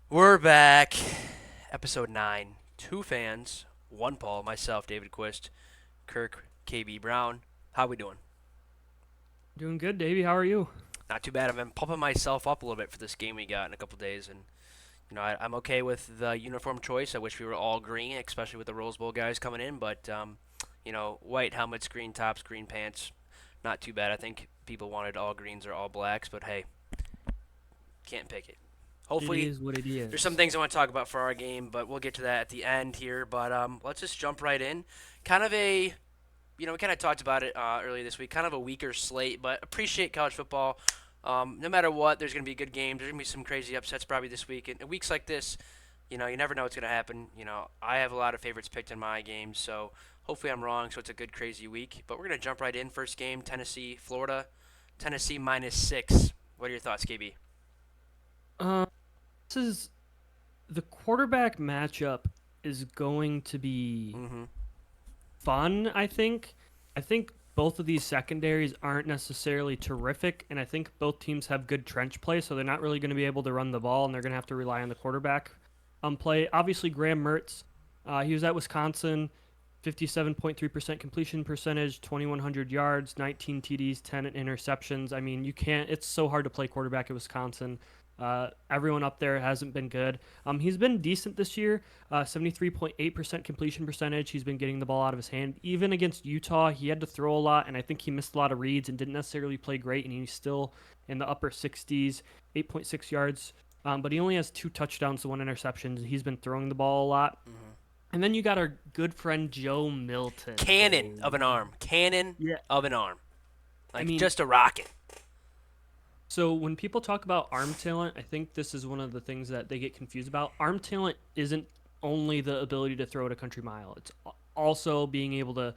We're back. Episode 9. Two fans, one Paul, myself, David Quist, Kirk, KB Brown. How we doing? Doing good, Davey. How are you? Not too bad. I've been pumping myself up a little bit for this game we got in a couple days, and I'm okay with the uniform choice. I wish we were all green, especially with the Rose Bowl guys coming in, but white helmets, green tops, green pants, not too bad. I think people wanted all greens or all blacks, but hey, can't pick it. It Hopefully, is what it there's some is. things I want to talk about for our game, but we'll get to that at the end here. But let's just jump right in. Kind of a, we kind of talked about it earlier this week. Kind of a weaker slate, but appreciate college football. No matter what, there's going to be good games. There's going to be some crazy upsets probably this week. And weeks like this, you never know what's going to happen. I have a lot of favorites picked in my games, so hopefully I'm wrong. So it's a good crazy week. But we're going to jump right in. First game, Tennessee, Florida. Tennessee -6. What are your thoughts, KB? Uh, this is the quarterback matchup is going to be Mm-hmm. fun, I think. I think both of these secondaries aren't necessarily terrific, and I think both teams have good trench play, so they're not really going to be able to run the ball, and they're going to have to rely on the quarterback play. Obviously, Graham Mertz, he was at Wisconsin, 57.3% completion percentage, 2,100 yards, 19 TDs, 10 interceptions. I mean, you can't, it's so hard to play quarterback at Wisconsin. Everyone up there hasn't been good. He's been decent this year, 73.8% completion percentage. He's been getting the ball out of his hand. Even against Utah, he had to throw a lot, and I think he missed a lot of reads and didn't necessarily play great, and he's still in the upper 60s, 8.6 yards. But he only has two touchdowns to one interception. He's been throwing the ball a lot. Mm-hmm. And then you got our good friend Joe Milton. Cannon Oh, of an arm. Cannon yeah. of an arm. I Like mean, just a rocket. so when people talk about arm talent, I think this is one of the things that they get confused about. Arm talent isn't only the ability to throw it a country mile. It's also being able to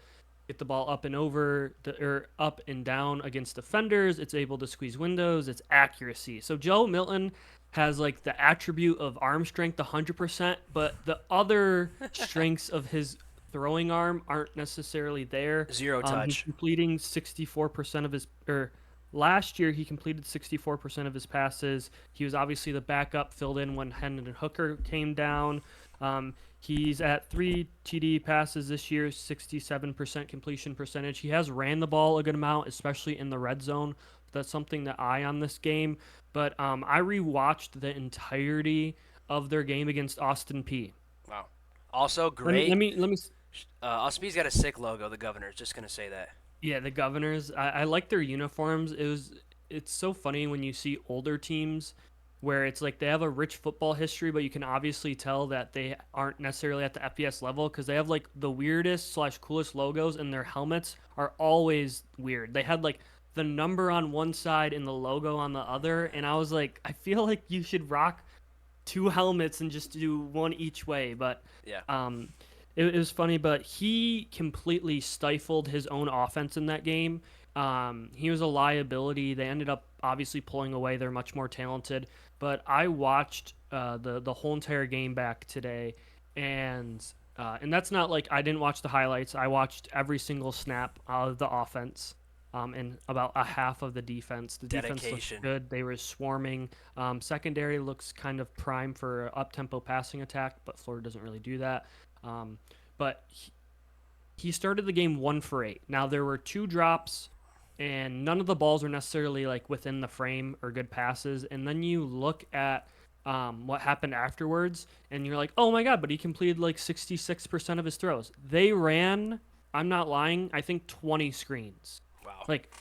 get the ball up and over the or up and down against defenders. It's able to squeeze windows. It's accuracy. So Joe Milton has like the attribute of arm strength 100%, but the other strengths of his throwing arm aren't necessarily there. Zero He's touch. completing 64% of his or last year, he completed 64% of his passes. He was obviously the backup, filled in when Hendon Hooker came down. He's at 3 TD passes this year, 67% completion percentage. He has ran the ball a good amount, especially in the red zone. That's something that I on this game. But I rewatched the entirety of their game against Austin P. Wow. Also Let me let great. me let me Osby's got a sick logo. The Governor's just gonna say that. Yeah, the Governors. I like their uniforms. It's so funny when you see older teams where it's like they have a rich football history, but you can obviously tell that they aren't necessarily at the FBS level because they have like the weirdest slash coolest logos, and their helmets are always weird. They had like the number on one side and the logo on the other, and I was like, I feel like you should rock two helmets and just do one each way. But Yeah. um, it was funny, but he completely stifled his own offense in that game. He was a liability. They ended up obviously pulling away. They're much more talented. But I watched the whole entire game back today, and that's not like I didn't watch the highlights. I watched every single snap of the offense. And about a half of the defense. The defense looked Dedication. good. They were swarming. Secondary looks kind of prime for up tempo passing attack, but Florida doesn't really do that. Um, but he started the game 1 for 8. Now there were two drops, and none of the balls were necessarily like within the frame or good passes. And then you look at what happened afterwards, and you're like, oh my god! But he completed like 66% of his throws. They ran. I'm not lying. I think 20 screens. Wow. Like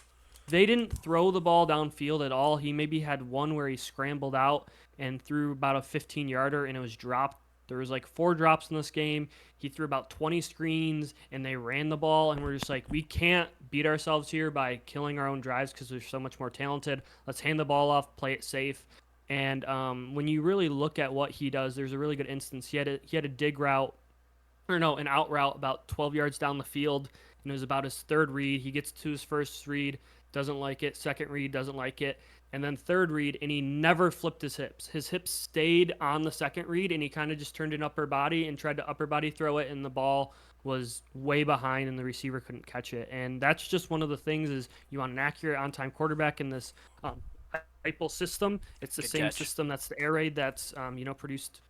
they didn't throw the ball downfield at all. He maybe had one where he scrambled out and threw about a 15 yarder and it was dropped. There was like four drops in this game. He threw about 20 screens and they ran the ball, and we're just like, we can't beat ourselves here by killing our own drives because they're so much more talented. Let's hand the ball off, play it safe. And when you really look at what he does, there's a really good instance. He had a dig route, or no, an out route about 12 yards down the field, and it was about his third read. He gets to his first read, doesn't like it. Second read, doesn't like it. And then third read, and he never flipped his hips. His hips stayed on the second read, and he kind of just turned an upper body and tried to upper body throw it, and the ball was way behind, and the receiver couldn't catch it. And that's just one of the things is you want an accurate on-time quarterback in this Heupel system. It's the Good same catch. system that's the air raid that's produced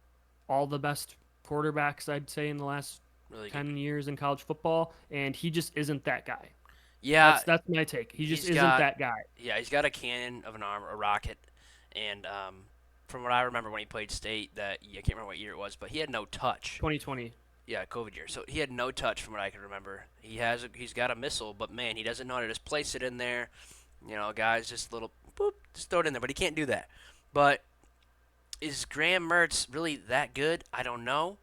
all the best quarterbacks I'd say in the last Really good. 10 years in college football, and he just isn't that guy. Yeah, That's my take. He just he's isn't got that guy. he's got a cannon of an arm, a rocket, and from what I remember when he played state, that I can't remember what year it was, but he had no touch. 2020. Yeah, COVID year. So he had no touch from what I can remember. He's got a missile, but man, he doesn't know how to just place it in there. Guys, just little boop, just throw it in there, but he can't do that. But is Graham Mertz really that good? I don't know.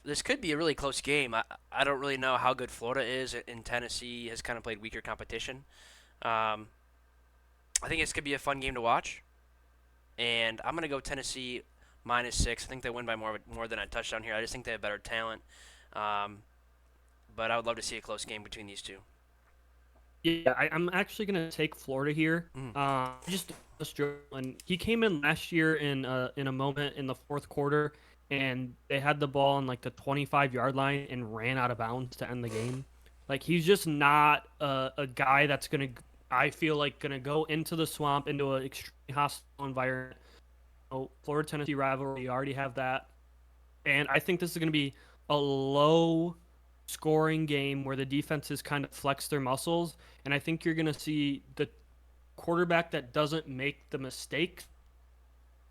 This could be a really close game. I don't really know how good Florida is, and Tennessee has kind of played weaker competition. Um, I think this could be a fun game to watch, and I'm gonna go Tennessee -6. I think they win by more than a touchdown here. I just think they have better talent. Um, but I would love to see a close game between these two. Yeah, I'm actually gonna take Florida here. Mm. Just and he came in last year in a moment in the fourth quarter, and they had the ball on like the 25-yard line and ran out of bounds to end the game. Like he's just not a guy that's gonna. I feel like gonna go into the swamp into an extremely hostile environment. Oh, Florida Tennessee rivalry, you already have that, and I think this is gonna be a low scoring game where the defenses kind of flex their muscles, and I think you're going to see the quarterback that doesn't make the mistakes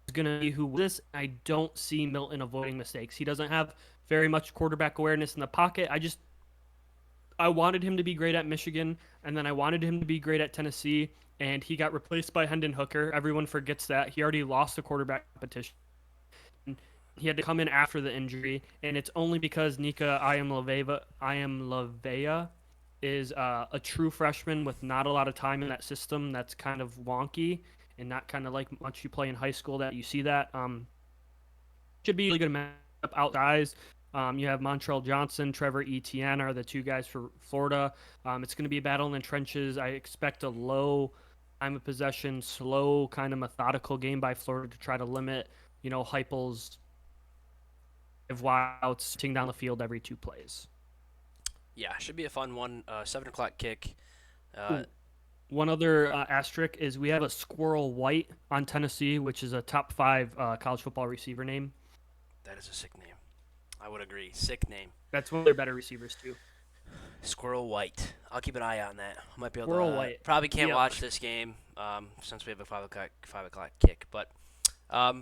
is going to be who this. I don't see Milton avoiding mistakes. He doesn't have very much quarterback awareness in the pocket. I wanted him to be great at Michigan, and then I wanted him to be great at Tennessee, and he got replaced by Hendon Hooker. Everyone forgets that. He already lost the quarterback competition. He had to come in after the injury, and it's only because Nika Iamaleava is a true freshman with not a lot of time in that system. That's kind of wonky and not kind of like much you play in high school that you see that. Should be a really good matchup out guys. You have Montrell Johnson, Trevor Etienne are the two guys for Florida. It's going to be a battle in the trenches. I expect a low time of possession, slow, kind of methodical game by Florida to try to limit, Heupel's wild sitting down the field every 2 plays. Yeah, should be a fun one. 7 o'clock kick. Uh, Ooh, one other asterisk is we have a Squirrel White on Tennessee, which is a top 5 college football receiver name. that is a sick name. I would agree. Sick name. That's one of their better receivers too. Squirrel White. I'll keep an eye on that. I might be able Squirrel to. White. Probably can't Yep. watch this game since we have a 5 o'clock kick, but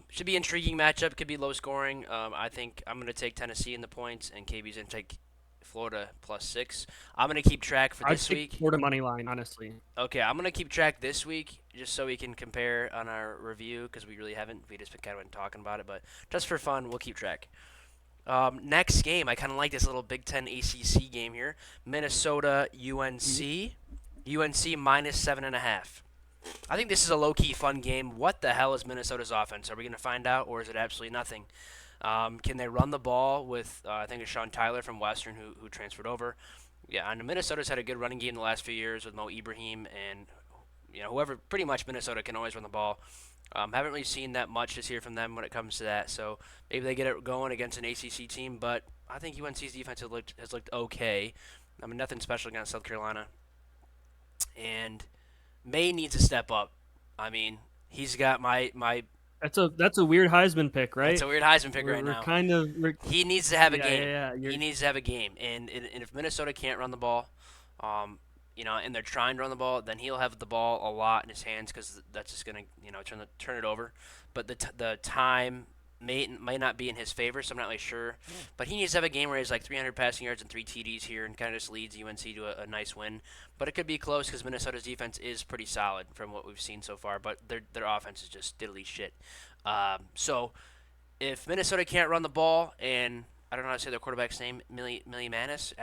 should be an intriguing matchup. Could be low scoring. I think I'm gonna take Tennessee in the points, and KB's gonna take Florida +6. I'm gonna keep track for I'd this take week. Florida money line, honestly. Okay, I'm gonna keep track this week just so we can compare on our review because we really haven't. We just been kind of been talking about it, but just for fun, we'll keep track. Next game, I kind of like this little Big Ten ACC game here. Minnesota UNC. UNC -7.5. I think this is a low-key fun game. What the hell is Minnesota's offense? Are we going to find out, or is it absolutely nothing? Can they run the ball with, I think it's Sean Tyler from Western who transferred over. Yeah, and Minnesota's had a good running game the last few years with Mo Ibrahim and whoever. Pretty much Minnesota can always run the ball. Haven't really seen that much this year from them when it comes to that. So maybe they get it going against an ACC team, but I think UNC's defense has looked okay. I mean, nothing special against South Carolina. And May needs to step up. I mean, he's got my. That's a weird Heisman pick, right? It's a weird Heisman pick right We're now. kind of He needs to have a yeah, game. yeah, yeah. He needs to have a game. And if Minnesota can't run the ball, and they're trying to run the ball, then he'll have the ball a lot in his hands because that's just gonna, turn it over. But the time may not be in his favor, so I'm not really sure. But he needs to have a game where he has like 300 passing yards and 3 TDs here, and kind of just leads UNC to a nice win. But it could be close because Minnesota's defense is pretty solid from what we've seen so far. But their offense is just diddly shit. So if Minnesota can't run the ball, and I don't know how to say their quarterback's name, Millie Manis,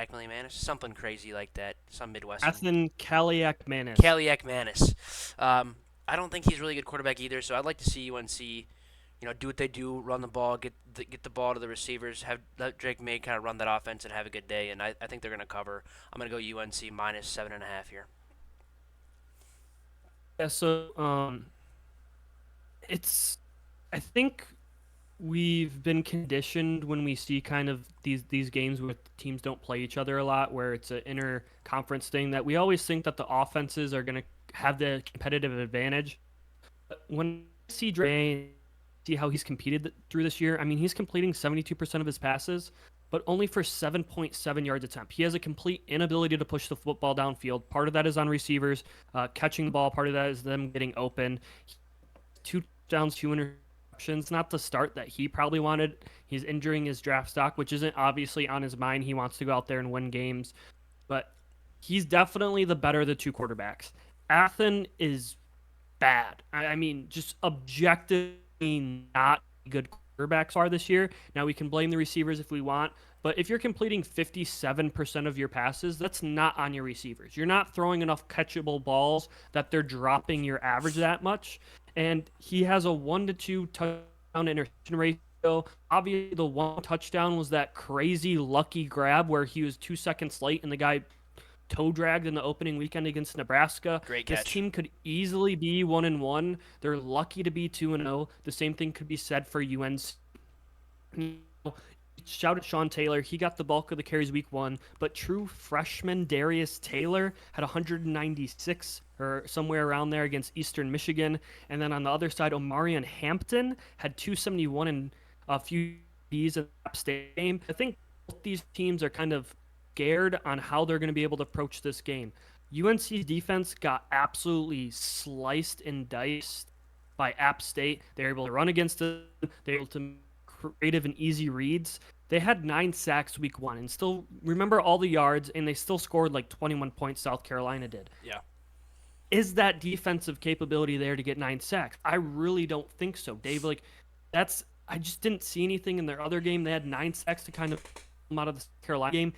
something crazy like that, some Midwestern. Athan Kaliakmanis. Kaliak Manis. I don't think he's a really good quarterback either, so I'd like to see UNC, do what they do, run the ball, get the ball to the receivers, let Drake May kind of run that offense and have a good day, and I think they're going to cover. I'm going to go UNC -7.5 here. Yeah, so it's I think we've been conditioned when we see kind of these games where teams don't play each other a lot, where it's an inter-conference thing, that we always think that the offenses are going to have the competitive advantage. When I see Dre, see how he's competed through this year, I mean, he's completing 72% of his passes, but only for 7.7 yards attempt. He has a complete inability to push the football downfield. Part of that is on receivers catching the ball. Part of that is them getting open. 2 touchdowns, 2 interceptions. Not the start that he probably wanted. He's injuring his draft stock, which isn't obviously on his mind. He wants to go out there and win games, but he's definitely the better of the two quarterbacks. Athen is bad. I mean, just objectively not good quarterbacks are this year. Now we can blame the receivers if we want, but if you're completing 57% of your passes, that's not on your receivers. You're not throwing enough catchable balls that they're dropping your average that much. And he has a 1-to-2 touchdown interception ratio. Obviously, the one touchdown was that crazy lucky grab where he was 2 seconds late and the guy toe dragged in the opening weekend against Nebraska. Great This catch. team could easily be 1-1. They're lucky to be 2-0. The same thing could be said for UNC. Shout out Sean Taylor. He got the bulk of the carries week 1, but true freshman Darius Taylor had 196 or somewhere around there against Eastern Michigan. And then on the other side, Omarion Hampton had 271 and a few B's in the App State game. I think both these teams are kind of scared on how they're going to be able to approach this game. UNC's defense got absolutely sliced and diced by App State. They were able to run against them. They were able to make creative and easy reads. They had 9 sacks week 1 and still remember all the yards, and they still scored like 21 points. South Carolina did. Yeah. Is that defensive capability there to get 9 sacks? I really don't think so, Dave. Like, I just didn't see anything in their other game. They had 9 sacks to kind of come out of the Carolina game.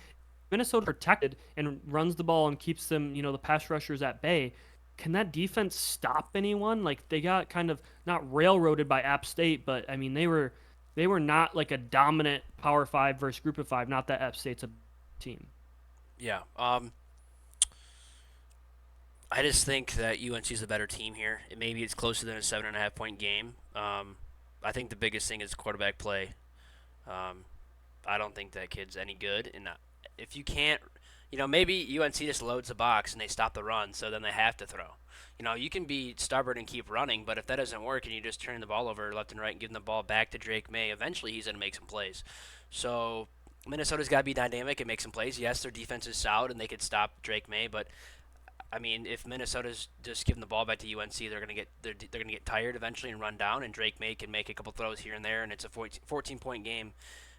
Minnesota protected and runs the ball and keeps them, the pass rushers at bay. Can that defense stop anyone? Like, they got kind of not railroaded by App State, but I mean they were not like a dominant Power 5 versus Group of 5. Not that App State's a team. Yeah. I just think that UNC is a better team here. Maybe it's closer than a 7.5 point game. I think the biggest thing is quarterback play. I don't think that kid's any good, and if you can't, maybe UNC just loads the box and they stop the run, so then they have to throw. You can be stubborn and keep running, but if that doesn't work and you just turn the ball over left and right and giving the ball back to Drake May, eventually he's going to make some plays. So Minnesota's got to be dynamic and make some plays. Yes, their defense is solid and they could stop Drake May, but I mean, if Minnesota's just giving the ball back to UNC, they're gonna get tired eventually and run down, and Drake May can make a couple throws here and there, and it's a 14-point game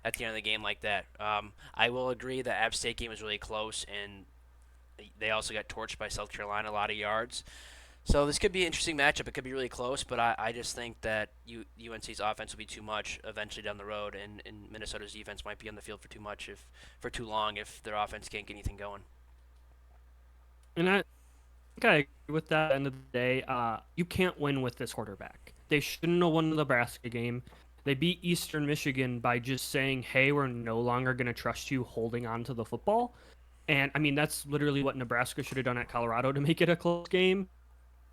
at the end of the game like that. I will agree that App State game was really close, and they also got torched by South Carolina, a lot of yards. So this could be an interesting matchup. It could be really close, but I just think that UNC's offense will be too much eventually down the road, and Minnesota's defense might be on the field for too long if their offense can't get anything going. And I think I agree with that. At the end of the day, you can't win with this quarterback. They shouldn't have won the Nebraska game. They beat Eastern Michigan by just saying, "Hey, we're no longer going to trust you holding on to the football." And I mean, that's literally what Nebraska should have done at Colorado to make it a close game.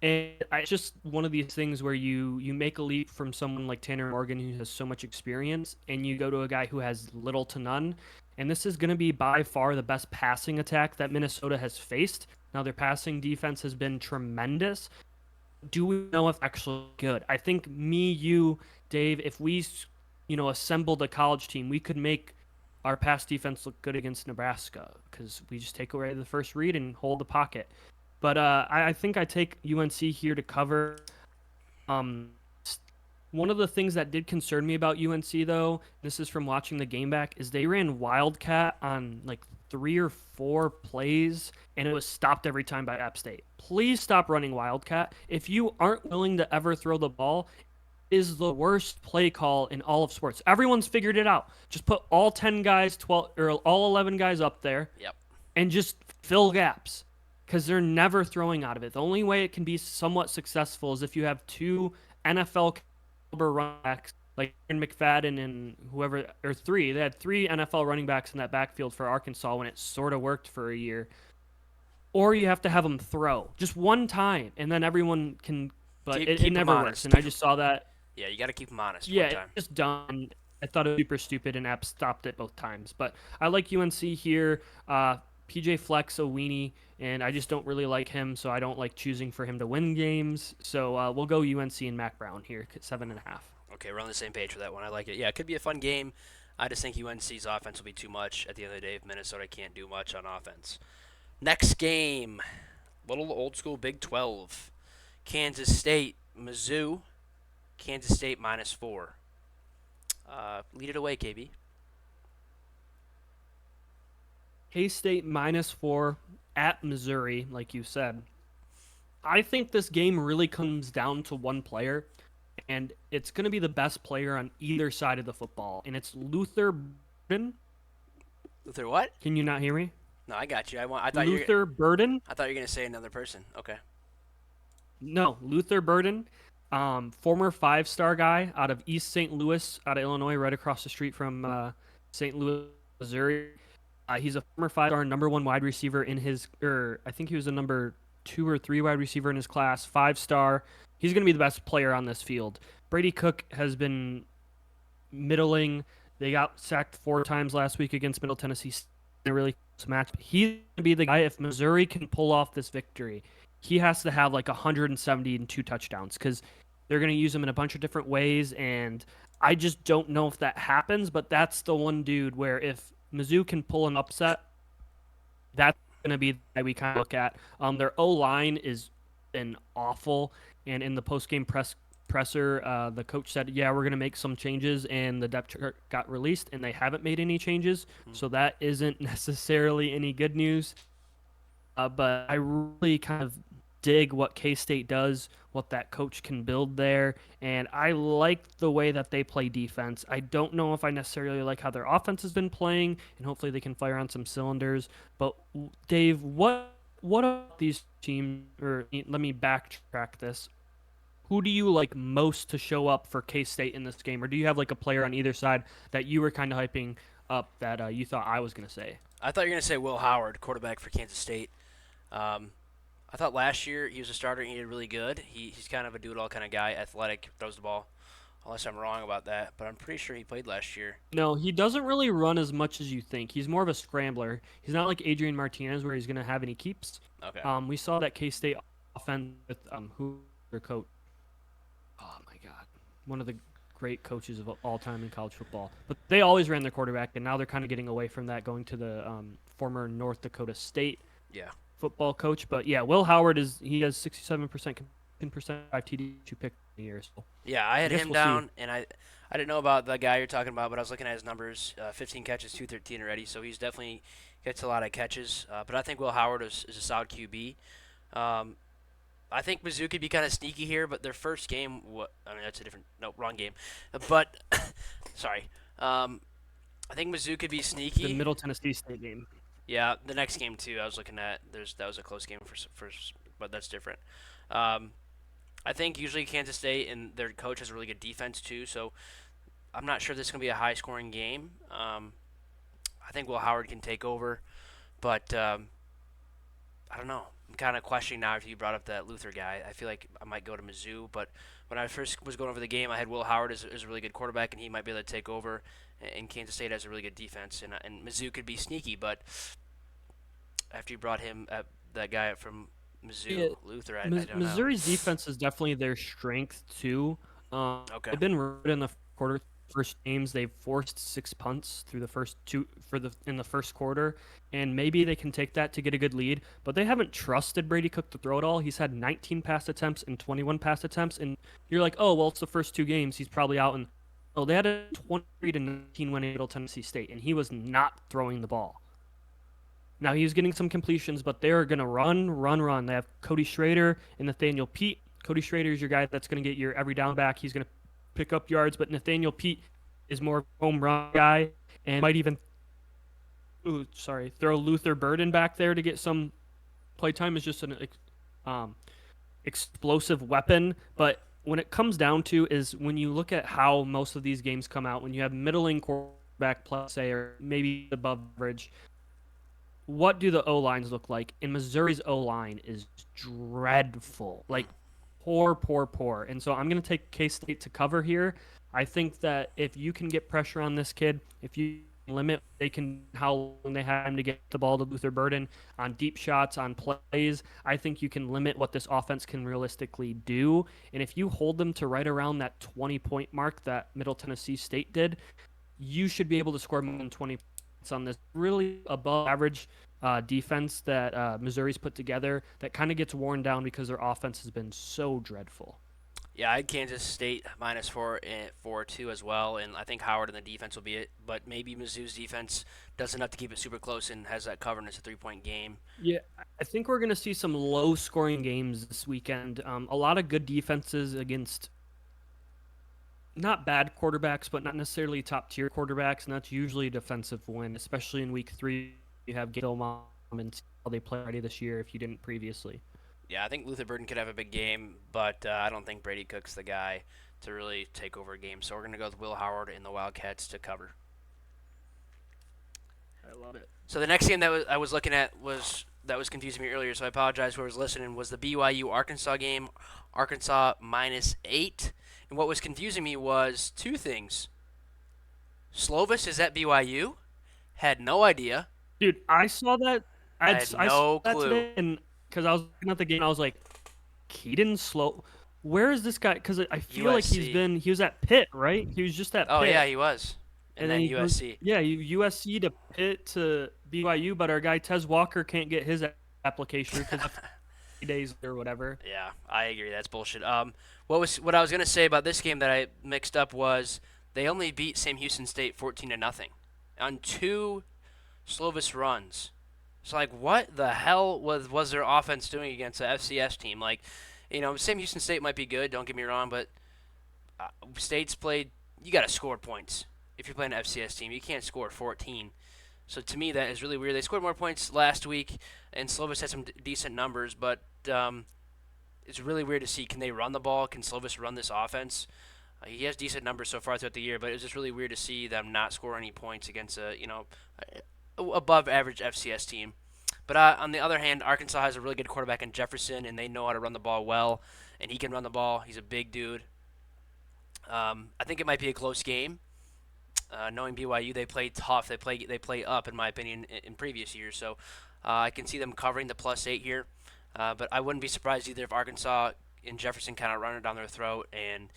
And it's just one of these things where you make a leap from someone like Tanner Morgan who has so much experience, and you go to a guy who has little to none. And this is going to be by far the best passing attack that Minnesota has faced. Now their passing defense has been tremendous. Do we know if it's actually good? I think me, you, Dave, if we, assembled a college team, we could make our pass defense look good against Nebraska because we just take away the first read and hold the pocket. But I think I take UNC here to cover. One of the things that did concern me about UNC, though, this is from watching the game back, is they ran Wildcat on like 3 or 4 plays, and it was stopped every time by App State. Please stop running Wildcat. If you aren't willing to ever throw the ball, it is the worst play call in all of sports. Everyone's figured it out. Just put all 10 guys, 12 or all 11 guys up there, Yep. and just fill gaps because they're never throwing out of it. The only way it can be somewhat successful is if you have 2 NFL caliber running backs like Aaron McFadden and whoever, or 3. They had 3 NFL running backs in that backfield for Arkansas when it sort of worked for a year. Or you have to have them throw just one time, and then everyone can. But Keep it 'em never honest. works, and I just saw that. Yeah, you got to keep them honest. Yeah, One time. it's just done. I thought it was super stupid, and App stopped it both times. But I like UNC here. PJ Fleck's a weenie, and I just don't really like him, so I don't like choosing for him to win games. So we'll go UNC and Mac Brown here, 7.5. Okay, we're on the same page for that one. I like it. Yeah, it could be a fun game. I just think UNC's offense will be too much at the end of the day if Minnesota can't do much on offense. Next game, little old school Big 12. Kansas State, Mizzou. Kansas State -4. Lead it away, KB. K-State -4 at Missouri, like you said. I think this game really comes down to one player, and it's going to be the best player on either side of the football, and it's Luther Burden. Luther what? Can you not hear me? No, I got you. I thought you Luther Burden? I thought you were gonna say another person. Okay. No, Luther Burden, former 5-star guy out of East St. Louis, out of Illinois, right across the street from St. Louis, Missouri. He's a former 5-star, number 1 wide receiver in his, or I think he was a number 2 or 3 wide receiver in his class, 5-star. He's going to be the best player on this field. Brady Cook has been middling. They got sacked 4 times last week against Middle Tennessee in a really close match. He's going to be the guy if Missouri can pull off this victory. He has to have like 170 and 2 touchdowns because they're going to use him in a bunch of different ways, and I just don't know if that happens, but that's the one dude where if Mizzou can pull an upset, that's going to be the guy we kind of look at. Their O-line is been awful, and in the post-game presser, the coach said, yeah, we're going to make some changes, and the depth chart got released, and they haven't made any changes, so that isn't necessarily any good news. But I really kind of dig what K-State does, what that coach can build there, and I like the way that they play defense. I don't know if I necessarily like how their offense has been playing, and hopefully they can fire on some cylinders. But Dave, what about these teams? Or let me backtrack this. Who do you like most to show up for K-State in this game, or do you have like a player on either side that you were kind of hyping up that you thought I was going to say? I thought you were gonna say Will Howard, quarterback for Kansas State. I thought last year he was a starter and he did really good. He's kind of a do-it-all kind of guy, athletic, throws the ball. Unless I'm wrong about that, but I'm pretty sure he played last year. No, he doesn't really run as much as you think. He's more of a scrambler. He's not like Adrian Martinez where he's going to have any keeps. Okay. We saw that K-State offense with who their coach. Oh my God, one of the great coaches of all time in college football. But they always ran their quarterback, and now they're kind of getting away from that, going to the former North Dakota State Yeah. football coach. But yeah, Will Howard has 67% 5 TD 2 pick in the year. So Yeah, I had guess him we'll down, see. and I didn't know about the guy you're talking about, but I was looking at his numbers, 15 catches, 213 already, so he's definitely gets a lot of catches. But I think Will Howard is a solid QB. I think Mizzou could be kind of sneaky here, but their first game, I mean that's a different, no, wrong game. But sorry, I think Mizzou could be sneaky. The Middle Tennessee State game. Yeah, the next game too. I was looking at that was a close game for but that's different. I think usually Kansas State and their coach has a really good defense too, so I'm not sure this is going to be a high-scoring game. I think Will Howard can take over, but I don't know. I'm kind of questioning now after you brought up that Luther guy. I feel like I might go to Mizzou, but when I first was going over the game, I had Will Howard as a really good quarterback, and he might be able to take over, and Kansas State has a really good defense, and Mizzou could be sneaky, but after you brought him, that guy from Mizzou, Yeah, Luther, I don't know. Missouri's defense is definitely their strength too. Okay. They've been good in the first games. They've forced 6 punts through the first two in the first quarter, and maybe they can take that to get a good lead. But they haven't trusted Brady Cook to throw it all. He's had 19 pass attempts and 21 pass attempts, and you're like, oh well, it's the first 2 games. He's probably out. And oh, they had a 23-19 win at Middle Tennessee State, and he was not throwing the ball. Now he's getting some completions, but they're gonna run. They have Cody Schrader and Nathaniel Pete. Cody Schrader is your guy that's gonna get your every down back. He's gonna pick up yards, but Nathaniel Pete is more home run guy and might even throw Luther Burden back there to get some play time. Is just an explosive weapon. But when it comes down to is when you look at how most of these games come out, when you have middling quarterback play, say, or maybe above average. What do the O-lines look like? And Missouri's O-line is dreadful. Like, poor. And so I'm going to take K-State to cover here. I think that if you can get pressure on this kid, if you limit they can how long they have time to get the ball to Luther Burden on deep shots, on plays. I think you can limit what this offense can realistically do. And if you hold them to right around that 20-point mark that Middle Tennessee State did, you should be able to score more than 20 points on this really above average defense that Missouri's put together that kind of gets worn down because their offense has been so dreadful. Yeah, I had Kansas State -4 and 4-2 as well, and I think Howard and the defense will be it. But maybe Mizzou's defense does enough to keep it super close and has that covered, and it's a 3-point game. Yeah, I think we're going to see some low scoring games this weekend. A lot of good defenses against not bad quarterbacks, but not necessarily top tier quarterbacks, and that's usually a defensive win, especially in week 3. You have Gail Mom and see how they play already this year if you didn't previously. Yeah, I think Luther Burden could have a big game, but I don't think Brady Cook's the guy to really take over a game. So we're going to go with Will Howard and the Wildcats to cover. I love it. So the next game that I was looking at was that was confusing me earlier, so I apologize who was listening, was the BYU Arkansas game. Arkansas -8. And what was confusing me was two things. Slovis is at BYU. Had no idea. Dude, I saw that. I had I no saw that clue. today, and because I was looking at the game, I was like, Keaton Slow. Where is this guy? Because I feel like USC. he was at Pitt, right? He was just at Oh Pitt. yeah, he was. And then He goes, USC. yeah, USC to Pitt to BYU, but our guy Tez Walker can't get his application because of days or whatever. Yeah, I agree. That's bullshit. What I was gonna say about this game that I mixed up was they only beat Sam Houston State 14-0 on two Slovis runs. It's like, what the hell was their offense doing against the FCS team? Like, Sam Houston State might be good. Don't get me wrong, but State's played. You got to score points if you're playing an FCS team. You can't score 14. So to me, that is really weird. They scored more points last week, and Slovis had some decent numbers, but it's really weird to see. Can they run the ball? Can Slovis run this offense? He has decent numbers so far throughout the year, but it was just really weird to see them not score any points against a above average FCS team. But on the other hand, Arkansas has a really good quarterback in Jefferson, and they know how to run the ball well, and he can run the ball. He's a big dude. I think it might be a close game. Knowing BYU, they play tough. They play up, in my opinion, in previous years. So I can see them covering the +8 here. But I wouldn't be surprised either if Arkansas and Jefferson kind of run it down their throat, and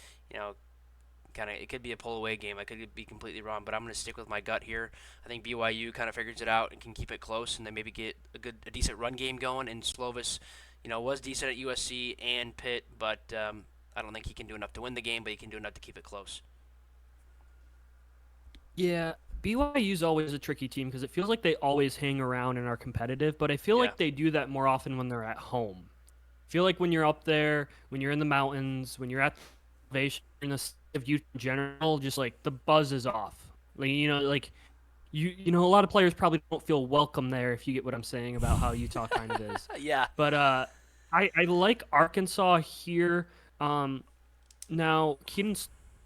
it could be a pull away game. I could be completely wrong, but I'm going to stick with my gut here. I think BYU kind of figures it out and can keep it close, and then maybe get a decent run game going. And Slovis, was decent at USC and Pitt, but I don't think he can do enough to win the game, but he can do enough to keep it close. Yeah, BYU's always a tricky team because it feels like they always hang around and are competitive, but I feel Yeah. like they do that more often when they're at home. I feel like when you're up there, when you're in the mountains, when you're at elevation in the state of Utah in general, just like the buzz is off. Like a lot of players probably don't feel welcome there if you get what I'm saying about how Utah kind of is. Yeah. But I like Arkansas here. Now Keaton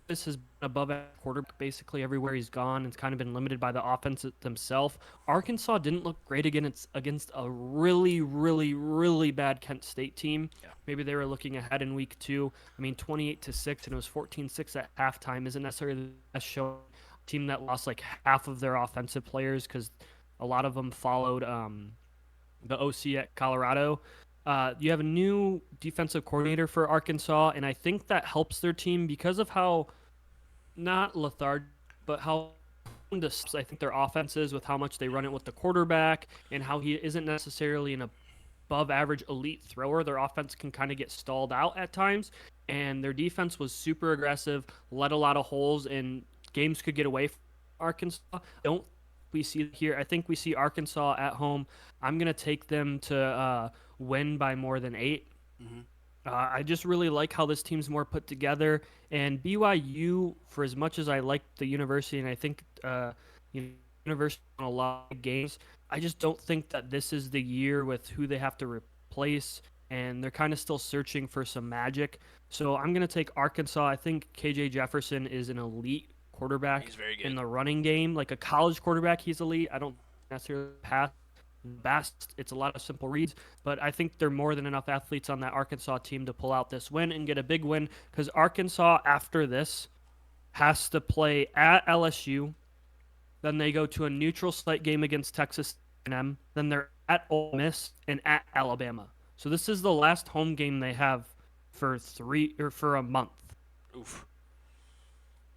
Davis has been above average quarterback basically everywhere he's gone. It's kind of been limited by the offense themselves. Arkansas didn't look great against a really, really, really bad Kent State team. Yeah. Maybe they were looking ahead in week 2. I mean, 28-6, and it was 14-6 at halftime. Isn't necessarily the best show. Team that lost like half of their offensive players because a lot of them followed the OC at Colorado. You have a new defensive coordinator for Arkansas, and I think that helps their team because of how not lethargic, but how I think their offense is with how much they run it with the quarterback and how he isn't necessarily an above average elite thrower. Their offense can kind of get stalled out at times, and their defense was super aggressive, let a lot of holes, and games could get away from Arkansas. Don't we see here? I think we see Arkansas at home. I'm going to take them to win by more than 8. Mm-hmm. I just really like how this team's more put together. And BYU, for as much as I like the university, and I think university won a lot of games, I just don't think that this is the year with who they have to replace. And they're kind of still searching for some magic. So I'm going to take Arkansas. I think KJ Jefferson is an elite quarterback. He's very good in the running game. Like a college quarterback, he's elite. I don't necessarily pass best. It's a lot of simple reads, but I think there are more than enough athletes on that Arkansas team to pull out this win and get a big win because Arkansas, after this, has to play at LSU, Then they go to a neutral site game against Texas A&M. Then they're at Ole Miss and at Alabama. So this is the last home game they have for a month. Oof,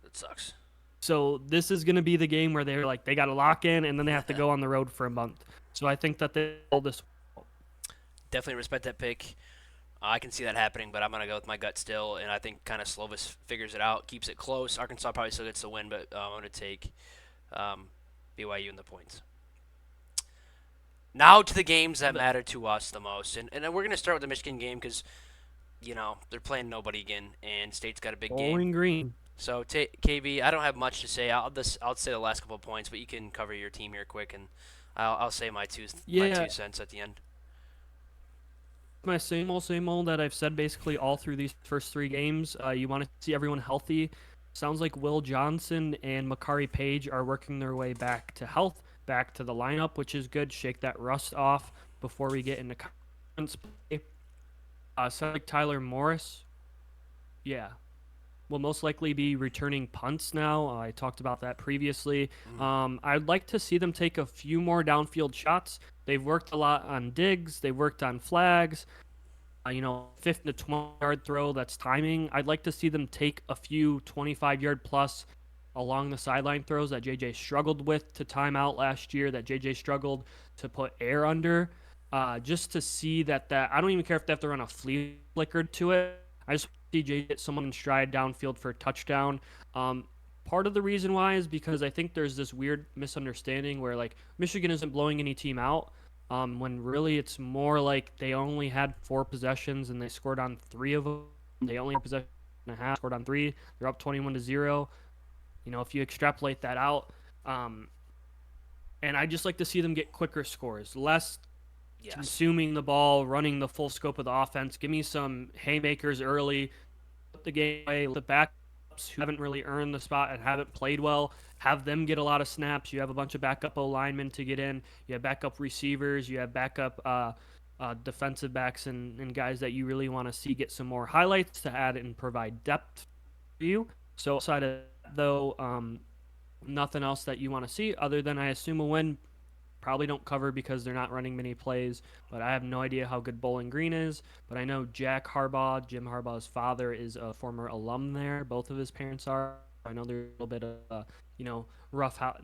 that sucks. So this is going to be the game where they got to lock in, and then they have to go on the road for a month. So I think that they hold this. Definitely respect that pick. I can see that happening, but I'm gonna go with my gut still, and I think kind of Slovis figures it out, keeps it close. Arkansas probably still gets the win, but I'm gonna take um, BYU in the points. Now to the games that matter to us the most, and we're gonna start with the Michigan game because they're playing nobody again, and State's got a big game. Bowling Green. So KB, I don't have much to say. I'll say the last couple of points, but you can cover your team here quick, and I'll say my two Yeah, 2 cents at the end. my same old that I've said basically all through these first three games. You want to see everyone healthy. Sounds like Will Johnson and Makari Page are working their way back to health, back to the lineup, which is good. Shake that rust off before we get into conference play. Sounds like Tyler Morris, yeah, will most likely be returning punts now. I talked about that previously. I'd like to see them take a few more downfield shots. They've worked a lot on digs. They've worked on flags. 15 to 20-yard throw, that's timing. I'd like to see them take a few 25-yard plus along the sideline throws that JJ struggled with to time out last year, that JJ struggled to put air under, just to see that I don't even care if they have to run a flea flicker to it. I just see JJ get someone in stride downfield for a touchdown. Part of the reason why is because I think there's this weird misunderstanding where like Michigan isn't blowing any team out. When really it's more like they only had 4 possessions and they scored on 3 of them. They only had possession and a half, scored on 3. They're up 21-0. If you extrapolate that out, and I just like to see them get quicker scores, less consuming the ball, running the full scope of the offense. Give me some haymakers early, put the game away, the backups who haven't really earned the spot and haven't played well, have them get a lot of snaps. You have a bunch of backup O linemen to get in. You have backup receivers. You have backup defensive backs and guys that you really want to see get some more highlights to add and provide depth for you. So outside of that, though, nothing else that you want to see other than I assume a win. Probably don't cover because they're not running many plays, but I have no idea how good Bowling Green is. But I know Jack Harbaugh, Jim Harbaugh's father, is a former alum there. Both of his parents are. I know there's a little bit of,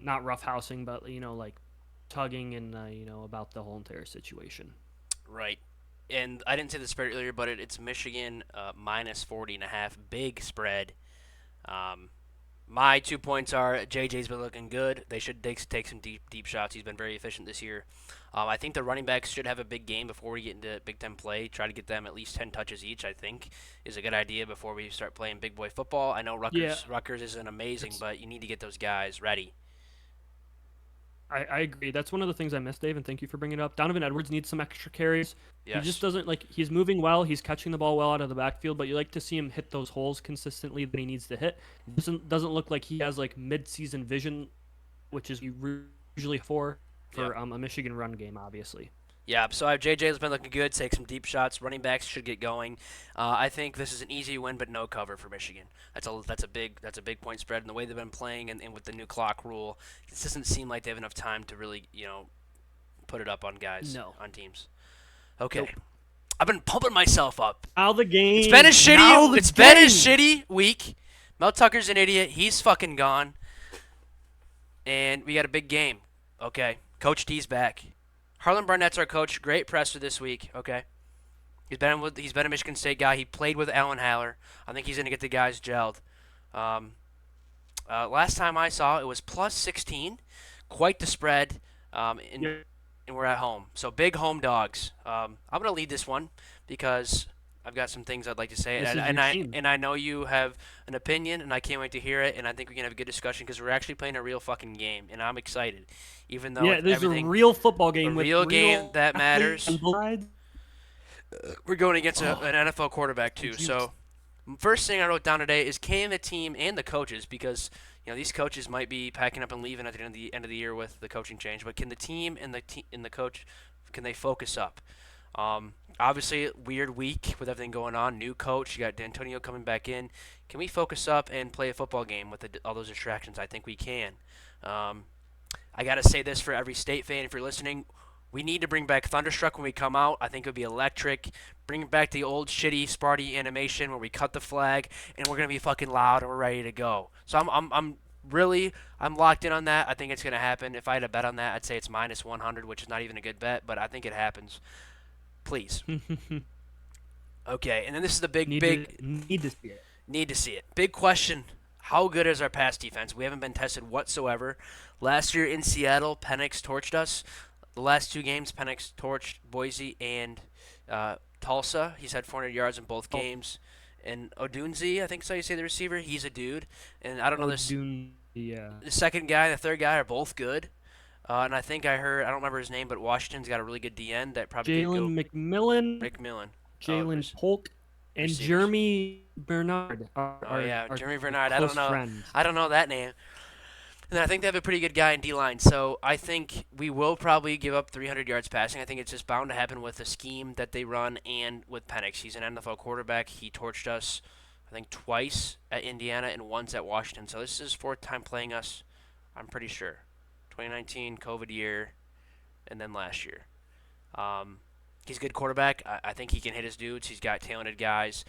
not rough housing, but, like tugging and, about the whole entire situation. Right. And I didn't say the spread earlier, but it's Michigan minus 40.5, big spread. My 2 points are JJ's been looking good. They should take some deep shots. He's been very efficient this year. I think the running backs should have a big game before we get into Big Ten play. Try to get them at least 10 touches each, I think, is a good idea before we start playing big boy football. I know Rutgers isn't amazing, but you need to get those guys ready. I agree. That's one of the things I missed, Dave, and thank you for bringing it up. Donovan Edwards needs some extra carries. Yes. He just doesn't he's moving well, he's catching the ball well out of the backfield, but you like to see him hit those holes consistently that he needs to hit. Doesn't look like he has mid-season vision, which is usually for a Michigan run game, obviously. Yeah, so JJ's been looking good. Take some deep shots. Running backs should get going. I think this is an easy win, but no cover for Michigan. That's a big point spread. And the way they've been playing, and with the new clock rule, it doesn't seem like they have enough time to really put it up on guys on teams. Okay, nope. I've been pumping myself up. Now the game. It's been a shitty week. Mel Tucker's an idiot. He's fucking gone. And we got a big game. Okay, Coach D's back. Harlan Barnett's our coach. Great presser this week. Okay, he's been a Michigan State guy. He played with Alan Haller. I think he's gonna get the guys gelled. Last time I saw it was plus 16, quite the spread. And we're at home, so big home dogs. I'm gonna lead this one because I've got some things I'd like to say, and I know you have an opinion, and I can't wait to hear it. And I think we can have a good discussion because we're actually playing a real fucking game, and I'm excited. Even though there's a real football game, a real game that matters. We're going against an NFL quarterback too. So, first thing I wrote down today is can the team and the coaches, because these coaches might be packing up and leaving at the end of the year with the coaching change, but can the team and the coach, can they focus up? Obviously, weird week with everything going on. New coach, you got D'Antonio coming back in. Can we focus up and play a football game with all those distractions? I think we can. I got to say this for every State fan if you're listening. We need to bring back Thunderstruck when we come out. I think it would be electric. Bring back the old shitty Sparty animation where we cut the flag and we're gonna be fucking loud and we're ready to go. So I'm locked in on that. I think it's gonna happen. If I had a bet on that, I'd say it's minus 100, which is not even a good bet, but I think it happens. Please. Okay, and then this is the big, big need to see it. need to see it. Big question: how good is our pass defense? We haven't been tested whatsoever. Last year in Seattle, Penix torched us. The last 2 games, Penix torched Boise and Tulsa. He's had 400 yards in both games. And Odunze, I think is how you say the receiver. He's a dude. And I don't know this. Yeah. The second guy and the third guy are both good. And I think I heard, I don't remember his name, but Washington's got a really good DN that probably could go. Jalen McMillan, McMillan. Jalen Polk, and receivers. Jeremy Bernard. Jeremy Bernard. I don't know. Friends. I don't know that name. And I think they have a pretty good guy in D-line. So I think we will probably give up 300 yards passing. I think it's just bound to happen with the scheme that they run and with Penix. He's an NFL quarterback. He torched us, I think, twice at Indiana and once at Washington. So this is his 4th time playing us, I'm pretty sure. 2019, COVID year, and then last year. He's a good quarterback. I think he can hit his dudes. He's got talented guys.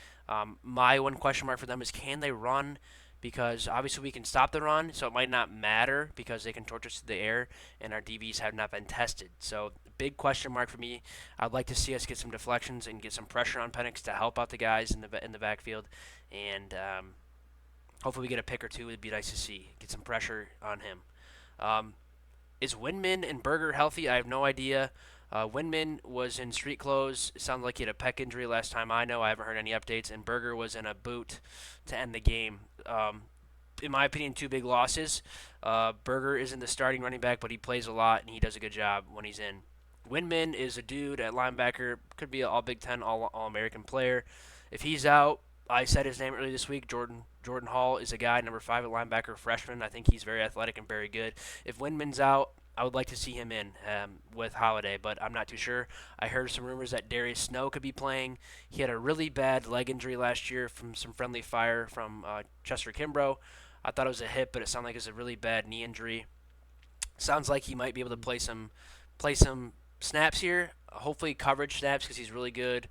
My one question mark for them is, can they run? Because obviously we can stop the run, so it might not matter because they can torch us to the air, and our DBs have not been tested. So big question mark for me. I'd like to see us get some deflections and get some pressure on Penix to help out the guys in the backfield, and hopefully we get a pick or two. It'd be nice to see. Get some pressure on him. Is Windman and Berger healthy? I have no idea. Windman was in street clothes. It sounded like he had a pec injury last time I know. I haven't heard any updates. And Berger was in a boot to end the game. In my opinion, 2 big losses. Berger isn't the starting running back, but he plays a lot, and he does a good job when he's in. Windman is a dude at linebacker. Could be an all Big Ten, all-American player. If he's out, I said his name earlier this week, Jordan Hall is a guy, number 5 at linebacker, freshman. I think he's very athletic and very good. If Windman's out, I would like to see him in with Holiday, but I'm not too sure. I heard some rumors that Darius Snow could be playing. He had a really bad leg injury last year from some friendly fire from Chester Kimbrough. I thought it was a hip, but it sounded like it was a really bad knee injury. Sounds like he might be able to play some snaps here. Hopefully coverage snaps because he's really good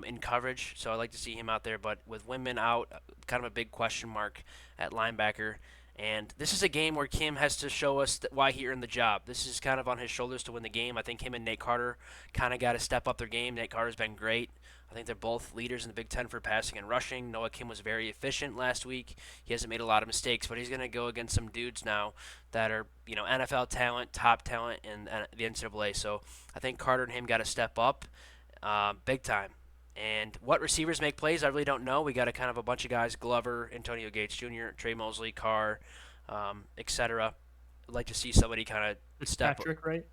in coverage. So I'd like to see him out there. But with Windman out, kind of a big question mark at linebacker. And this is a game where Kim has to show us why he earned the job. This is kind of on his shoulders to win the game. I think him and Nate Carter kind of got to step up their game. Nate Carter's been great. I think they're both leaders in the Big Ten for passing and rushing. Noah Kim was very efficient last week. He hasn't made a lot of mistakes, but he's going to go against some dudes now that are, NFL talent, top talent in the NCAA. So I think Carter and him got to step up big time. And what receivers make plays, I really don't know. We got a kind of a bunch of guys: Glover, Antonio Gates Jr., Trey Mosley, Carr, etc. I'd like to see somebody kind of step up. Patrick, right?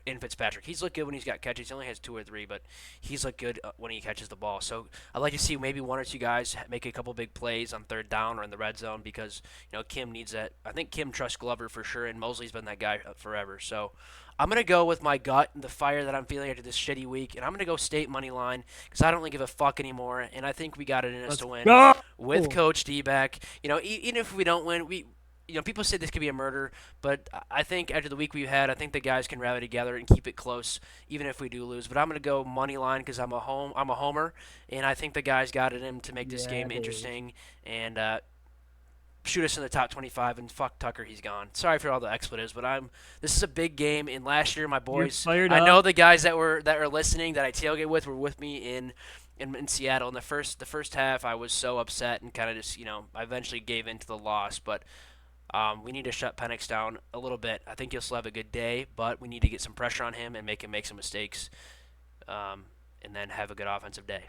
In Fitzpatrick. He's looked good when he's got catches. He only has 2 or 3, but he's looked good when he catches the ball. So I'd like to see maybe 1 or 2 guys make a couple big plays on 3rd down or in the red zone because Kim needs that. I think Kim trusts Glover for sure, and Mosley's been that guy forever. So I'm going to go with my gut and the fire that I'm feeling after this shitty week, and I'm going to go State money line because I don't really give a fuck anymore, and I think we got it in us to win with Coach D back. Even if we don't win, people say this could be a murder, but I think after the week we've had, I think the guys can rally together and keep it close, even if we do lose. But I'm going to go money line because I'm a homer, and I think the guys got it in to make this game interesting and shoot us in the top 25. And fuck Tucker, he's gone. Sorry for all the expletives, but this is a big game. And last year, my boys, I know the guys that are listening that I tailgate with were with me in Seattle. In the first half, I was so upset and kind of just I eventually gave in to the loss, but. We need to shut Penix down a little bit. I think he'll still have a good day, but we need to get some pressure on him and make him make some mistakes, and then have a good offensive day.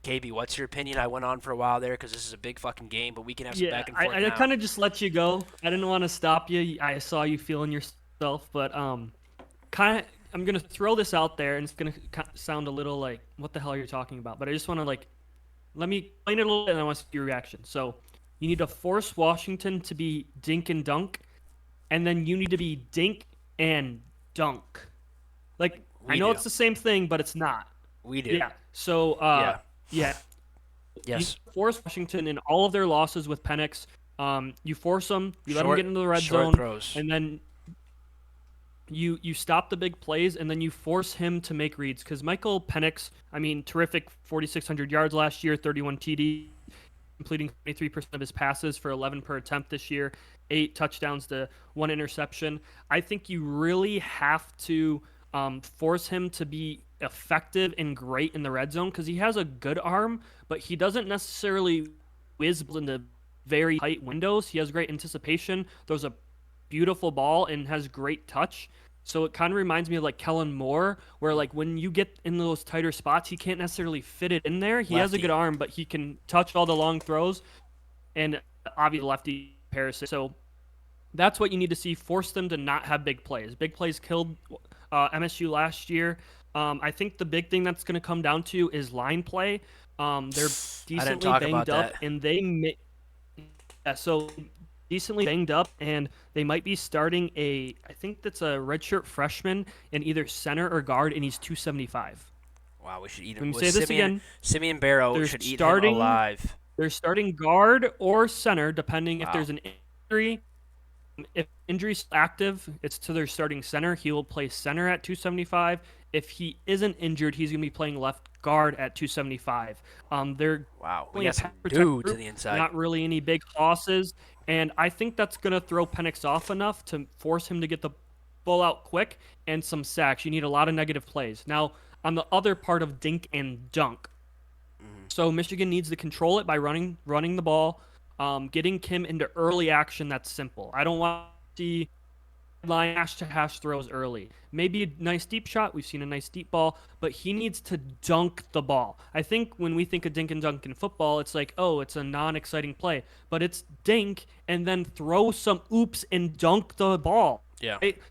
KB, what's your opinion? I went on for a while there because this is a big fucking game, but we can have some back and forth I kind of just let you go. I didn't want to stop you. I saw you feeling yourself, but I'm going to throw this out there, and it's going to sound a little like, what the hell you're talking about? But I just want to, let me explain it a little bit, and I want to see your reaction. So you need to force Washington to be dink and dunk, and then you need to be dink and dunk. I know it's the same thing, but it's not. We do. Yeah. So, yeah. Yes. You force Washington in all of their losses with Penix. You force them. You let them get into the red short zone. Throws. And then, you stop the big plays and then you force him to make reads because Michael Penix, I mean, terrific 4,600 yards last year, 31 TD, completing 23% of his passes for 11 per attempt this year, 8 touchdowns to 1 interception. I think you really have to force him to be effective and great in the red zone because he has a good arm, but he doesn't necessarily whiz into very tight windows. He has great anticipation, throws a beautiful ball, and has great touch. So it kind of reminds me of like Kellen Moore, where like when you get in those tighter spots, he can't necessarily fit it in there. He has a good Lefty. arm, but he can touch all the long throws, and obviously lefty comparison. So that's what you need to see. Force them to not have big plays. Big plays killed MSU last year. I think the big thing that's going to come down to is line play. They're I didn't decently talk banged about up, that. and so decently banged up, and they might be starting I think that's a redshirt freshman in either center or guard, and he's 275. Wow, we should eat Let him. me With say this again: Simeon Barrow they're should eat him starting, alive. they're starting guard or center, depending if Wow. there's an injury. If injury's active, it's to their starting center. He will play center at 275. If he isn't injured, he's going to be playing left guard at 275. They're Wow. We only a got some pass protect dudes to group, the inside. not really any big losses, and I think that's going to throw Penix off enough to force him to get the ball out quick and some sacks. You need a lot of negative plays. Now, on the other part of dink and dunk, Mhm. so Michigan needs to control it by running the ball, getting Kim into early action. That's simple. I don't want to see line hash to hash throws early. Maybe a nice deep shot. We've seen a nice deep ball, but he needs to dunk the ball. I think when we think of dink and dunk in football, it's like, oh, it's a non-exciting play, but it's dink and then throw some oops and dunk the ball. Yeah. Right?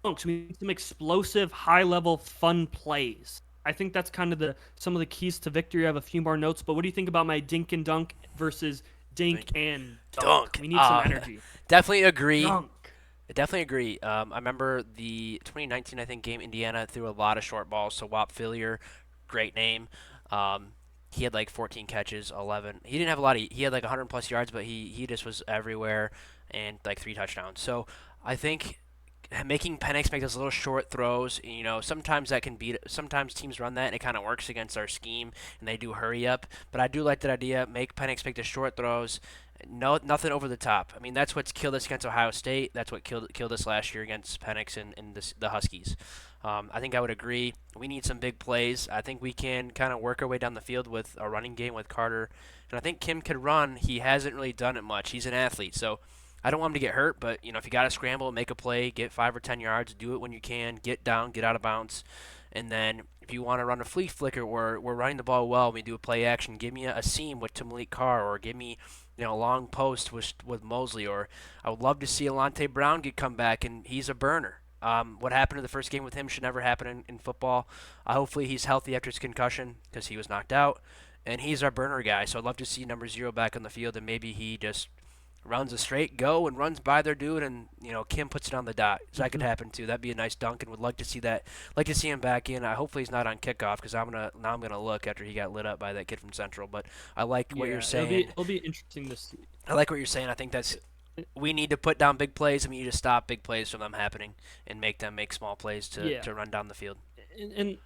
Dunks. We need some explosive, high-level, fun plays. I think that's kind of some of the keys to victory. I have a few more notes, but what do you think about my dink and dunk versus dink and dunk? Dunk. We need some energy. Definitely agree. Dunk. I definitely agree. I remember the 2019, I think, game. Indiana threw a lot of short balls. So Whop Fillier, great name. He had like 14 catches, 11. He didn't have a lot of. He had like 100 plus yards, but he just was everywhere and like 3 touchdowns. So I think making Penix make those little short throws, sometimes that can beat. Sometimes teams run that and it kind of works against our scheme and they do hurry up. But I do like that idea. Make Penix make the short throws. No, nothing over the top. I mean, that's what's killed us against Ohio State. That's what killed us last year against Penix and the Huskies. I think I would agree. We need some big plays. I think we can kind of work our way down the field with a running game with Carter. And I think Kim could run. He hasn't really done it much. He's an athlete, so I don't want him to get hurt. But if you got to scramble, make a play, get 5 or 10 yards, do it when you can, get down, get out of bounds, and then if you want to run a flea flicker where we're running the ball well, we do a play action. Give me a seam with Malik Carr, or give me a long post with Mosley, or I would love to see Alante Brown come back, and he's a burner. What happened in the first game with him should never happen in football. Hopefully he's healthy after his concussion because he was knocked out, and he's our burner guy. So I'd love to see number 0 back on the field, and maybe he just runs a straight go and runs by their dude, and Kim puts it on the dot. So that could happen too. That'd be a nice dunk, and would like to see that. Like to see him back in. Hopefully he's not on kickoff because I'm gonna look after he got lit up by that kid from Central. But I like what you're saying. It'll be interesting to see. I like what you're saying. I think that's we need to put down big plays, and we need to stop big plays from them happening and make them make small plays to run down the field. And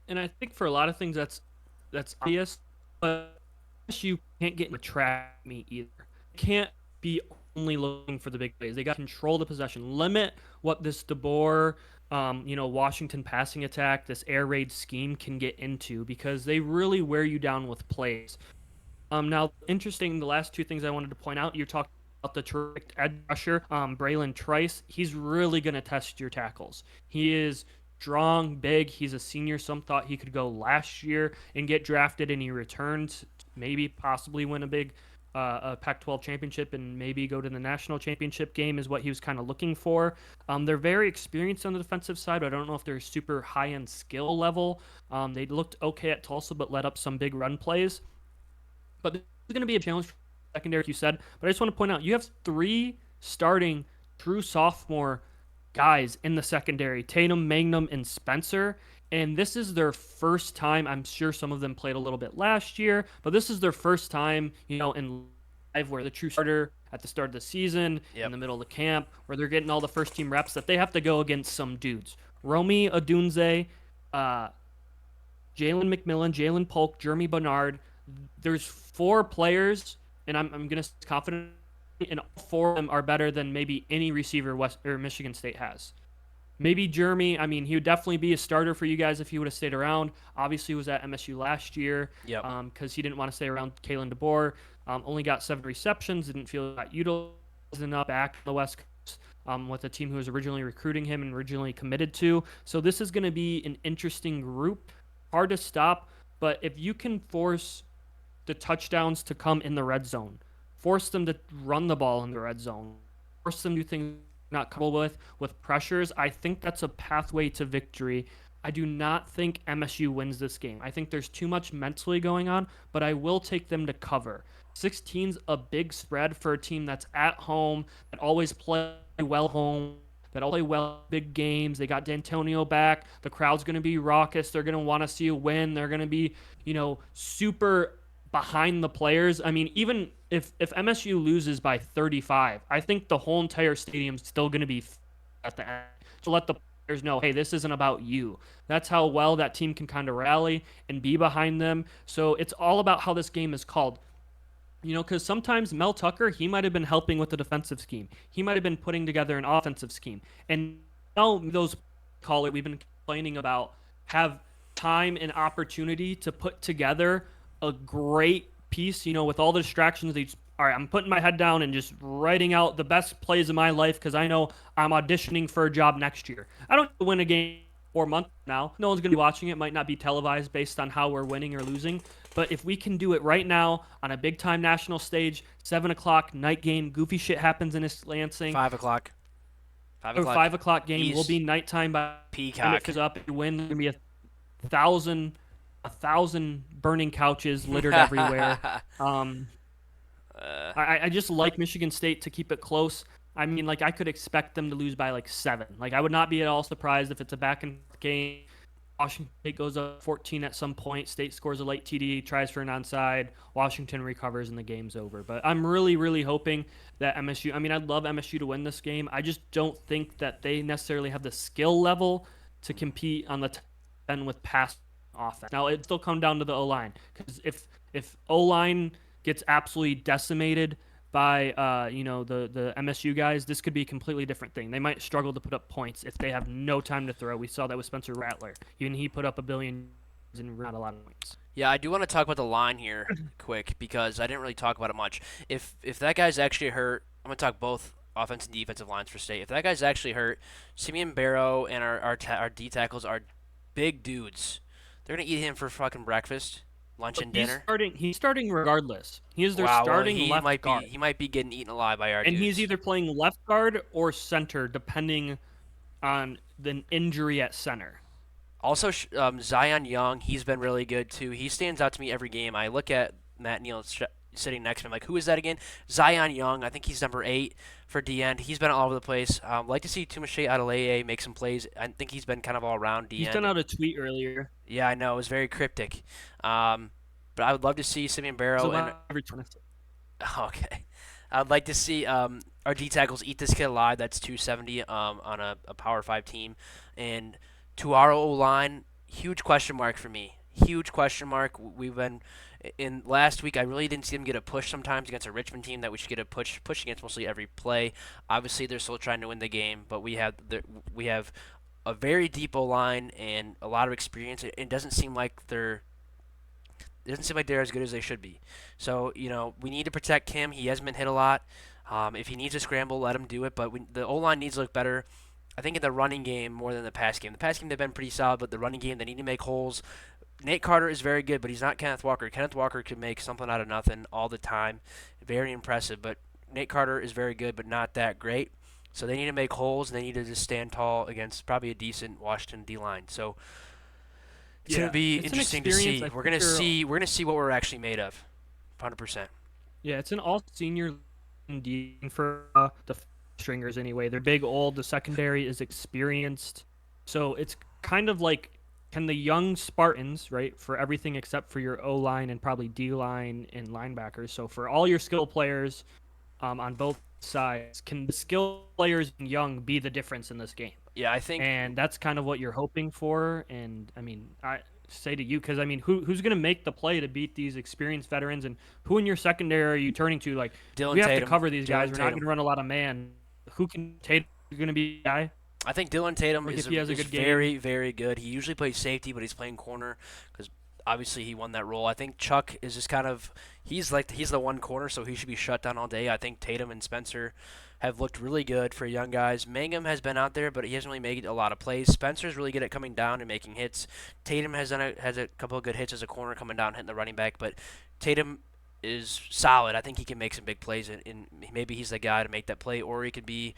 and I think for a lot of things that's obvious, but you can't get in the trap meet either. You can't be only looking for the big plays. They got to control the possession, limit what this DeBoer, Washington passing attack, this air raid scheme can get into because they really wear you down with plays. Now, interesting, the last two things I wanted to point out, you're talking about the terrific edge rusher, Braylon Trice. He's really going to test your tackles. He is strong, big. He's a senior. Some thought he could go last year and get drafted, and he returned, maybe possibly win a Pac-12 championship and maybe go to the national championship game is what he was kind of looking for. They're very experienced on the defensive side, but I don't know if they're super high-end skill level. They looked okay at Tulsa, but let up some big run plays. But this is going to be a challenge for secondary, like you said. But I just want to point out, you have 3 starting true sophomore guys in the secondary, Tatum, Magnum, and Spencer. And this is their first time. I'm sure some of them played a little bit last year, but this is their first time, in live where the true starter at the start of the season, in Yep. the middle of the camp, where they're getting all the first team reps, that they have to go against some dudes. Romy Odunze, uh, Jalen McMillan, Jalen Polk, Jeremy Bernard. There's 4 players, and I'm going to confident, and all 4 of them are better than maybe any receiver West or Michigan State has. Maybe Jeremy, I mean, he would definitely be a starter for you guys if he would have stayed around. Obviously, he was at MSU last year Yep. because he didn't want to stay around Kalen DeBoer. Only got 7 receptions, didn't feel got utilized enough back on the West Coast with a team who was originally recruiting him and originally committed to. So this is going to be an interesting group. Hard to stop, but if you can force the touchdowns to come in the red zone, force them to run the ball in the red zone, force them to do things not comfortable with pressures, I think that's a pathway to victory. I do not think MSU wins this game. I think there's too much mentally going on, but I will take them to cover. 16's a big spread for a team that's at home, that always play well home, that all play well big games. They got D'Antonio back. The crowd's going to be raucous. They're going to want to see a win. They're going to be, super behind the players. I mean, even if MSU loses by 35, I think the whole entire stadium's still going to be at the end to let the players know, hey, this isn't about you. That's how well that team can kind of rally and be behind them. So it's all about how this game is called. Because sometimes Mel Tucker, he might have been helping with the defensive scheme. He might have been putting together an offensive scheme. And now those call it we've been complaining about have time and opportunity to put together a great piece, with all the distractions. All right, I'm putting my head down and just writing out the best plays of my life because I know I'm auditioning for a job next year. I don't win a game 4 months now. No one's going to be watching it. It might not be televised based on how we're winning or losing. But if we can do it right now on a big time national stage, 7 o'clock night game, goofy shit happens in Lansing. 5 o'clock. 5 o'clock game East. will be nighttime by Peacock. If it's up, you win. There's gonna be a thousand burning couches littered everywhere. I just like Michigan State to keep it close. I mean, like, I could expect them to lose by like 7. Like, I would not be at all surprised if it's a back and forth game. Washington State goes up 14 at some point. State scores a late TD, tries for an onside. Washington recovers, and the game's over. But I'm really, really hoping that MSU. I mean, I'd love MSU to win this game. I just don't think that they necessarily have the skill level to compete on the 10 with pass offense. Now, it still come down to the O-line, because if O-line gets absolutely decimated by the MSU guys, this could be a completely different thing. They might struggle to put up points if they have no time to throw. We saw that with Spencer Rattler. Even he put up a billion and not a lot of points. Yeah, I do want to talk about the line here quick because I didn't really talk about it much. If that guy's actually hurt, I'm going to talk both offensive and defensive lines for State. If that guy's actually hurt, Simeon Barrow and our D tackles are big dudes. They're going to eat him for fucking breakfast, lunch, and dinner. He's starting regardless. He is their Wow, well, starting he left might guard. be he might be getting eaten alive by our And dudes. he's either playing left guard or center, depending on the injury at center. Also, Zion Young, he's been really good too. He stands out to me every game. I look at Matt Neal sitting next to me, I'm like, who is that again? Zion Young. I think he's number 8 for D end. He's been all over the place. Like to see Tumashe Adeleye make some plays. I think he's been kind of all around D end. He sent out a tweet earlier. Yeah, I know. It was very cryptic. But I would love to see Simeon Barrow and okay. I'd like to see our D tackles eat this kid alive. That's 270 on a Power 5 team, and to our O line, huge question mark for me. Huge question mark. We've been in last week. I really didn't see them get a push sometimes against a Richmond team that we should get a push against mostly every play. Obviously, they're still trying to win the game, but we have a very deep O line and a lot of experience. It doesn't seem like they're as good as they should be. So, we need to protect him. He hasn't been hit a lot. If he needs to scramble, let him do it. But the O-line needs to look better. I think in the running game more than the pass game. The pass game, they've been pretty solid, but the running game, they need to make holes. Nate Carter is very good, but he's not Kenneth Walker. Kenneth Walker can make something out of nothing all the time. Very impressive. But Nate Carter is very good, but not that great. So they need to make holes, and they need to just stand tall against probably a decent Washington D-line. So it's going to be interesting to see. We're going to see what we're actually made of. 100%. Yeah, it's an all-senior for the stringers anyway. They're big, old. The secondary is experienced. So it's kind of like, can the young Spartans, right, for everything except for your O-line and probably D-line and linebackers, so for all your skill players, on both sides. Can the skill players young be the difference in this game? Yeah, I think And that's kind of what you're hoping for. And I mean, I say to you, because I mean, who's going to make the play to beat these experienced veterans, and who in your secondary are you turning to? Like, we Dylan have to Tatum. cover these guys. Dylan We're not going Tatum. to run a lot of man. Who can Tatum going to be the guy? I think Dylan Tatum Like, is if he has a is good game, very very good. He usually plays safety, but he's playing corner because obviously he won that role. I think Chuck is just kind of he's the one corner, so he should be shut down all day. I think Tatum and Spencer have looked really good for young guys. Mangum has been out there, but he hasn't really made a lot of plays. Spencer's really good at coming down and making hits. Tatum has a couple of good hits as a corner coming down hitting the running back, but Tatum is solid. I think he can make some big plays, and maybe he's the guy to make that play, or he could be.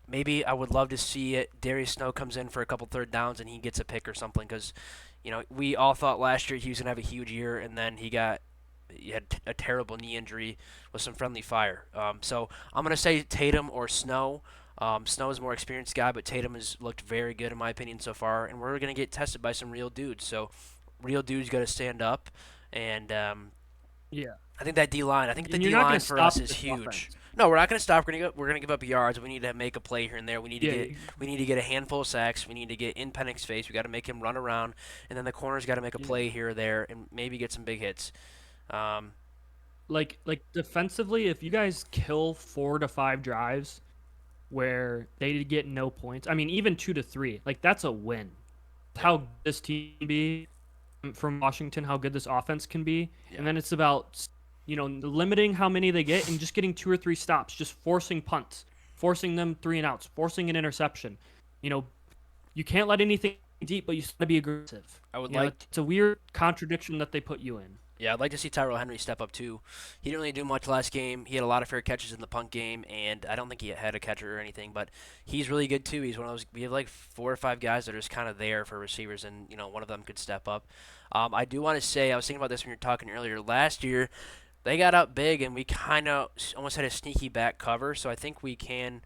Maybe I would love to see it. Darius Snow comes in for a couple third downs and he gets a pick or something because, we all thought last year he was gonna have a huge year and then he had a terrible knee injury with some friendly fire. So I'm gonna say Tatum or Snow. Snow is a more experienced guy, but Tatum has looked very good in my opinion so far, and we're gonna get tested by some real dudes. So real dudes got to stand up, and yeah. I think that D line. I think the And you're D not going line to for us stop is this huge. offense. No, we're not going to stop. We're gonna give up yards. We need to make a play here and there. Yeah, We need to get a handful of sacks. We need to get in Penix's face. We got to make him run around, and then the corners got to make a yeah. play here or there, and maybe get some big hits. Um, Like defensively, if you guys kill 4 to 5 drives where they get no points, I mean, even 2 to 3, like that's a win. yeah, How good this team can be from Washington, how good this offense can be, yeah. and then it's about limiting how many they get and just getting 2 or 3 stops, just forcing punts, forcing them 3 and outs, forcing an interception. You know, you can't let anything deep, but you still gotta be aggressive. I would You know, like it's a weird contradiction that they put you in. Yeah, I'd like to see Tyrell Henry step up too. He didn't really do much last game. He had a lot of fair catches in the punt game, and I don't think he had a catcher or anything. But he's really good too. He's one of those. We have like 4 or 5 guys that are just kind of there for receivers, and one of them could step up. I do want to say I was thinking about this when you were talking earlier. Last year, they got up big, and we kind of almost had a sneaky back cover. So I think we can